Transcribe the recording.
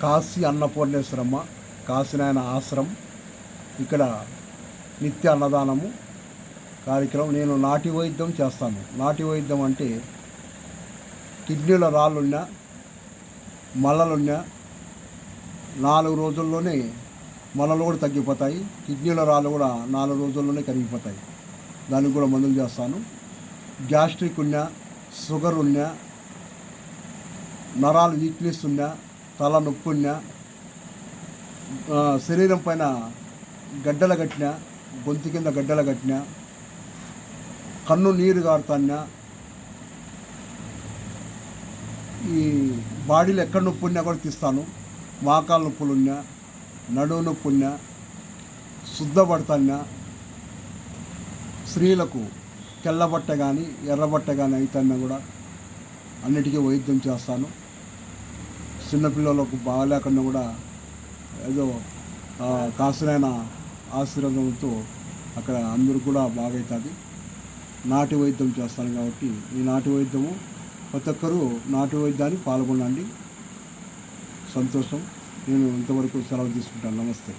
కాశీ అన్నపూర్ణేశ్వరమ్మ కాశీనాయన ఆశ్రమం. ఇక్కడ నిత్య అన్నదానము కార్యక్రమం. నేను నాటి వైద్యం చేస్తాను. నాటి వైద్యం అంటే కిడ్నీల రాళ్ళున్నా మలలున్నా 4 రోజుల్లోనే మలలు కూడా తగ్గిపోతాయి. కిడ్నీల రాళ్ళు కూడా 4 రోజుల్లోనే కరిగిపోతాయి. దానికి కూడా మందులు చేస్తాను. గ్యాస్ట్రిక్ ఉన్నా, షుగర్ ఉన్నా, నరాలు వీక్నెస్ ఉన్నా, తల నొప్పి ఉన్నా, శరీరం పైన గడ్డలు కట్టినా, గొంతు కింద గడ్డలు కట్టినా, కన్ను నీరు గారుతున్నా, ఈ బాడీలో ఎక్కడ నొప్పి ఉన్నా కూడా తీస్తాను. మోకాళ్ళ నొప్పులు ఉన్నా, నడువు నొప్పి ఉన్నా, శుద్ధపడుతున్నా, స్త్రీలకు తెల్లబట్ట కానీ ఎర్రబట్ట కానీ అవుతున్నా కూడా అన్నిటికీ వైద్యం చేస్తాను. చిన్నపిల్లలకు బాగాలేకుండా కూడా ఏదో కాసులైన ఆశీర్వాదంతో అక్కడ అందరూ కూడా బాగవుతుంది. నాటి వైద్యం చేస్తాను కాబట్టి ఈ నాటి వైద్యము ప్రతి ఒక్కరూ నాటి వైద్యాన్ని పాల్గొనండి. సంతోషం. నేను ఇంతవరకు సెలవు తీసుకుంటాను. నమస్తే.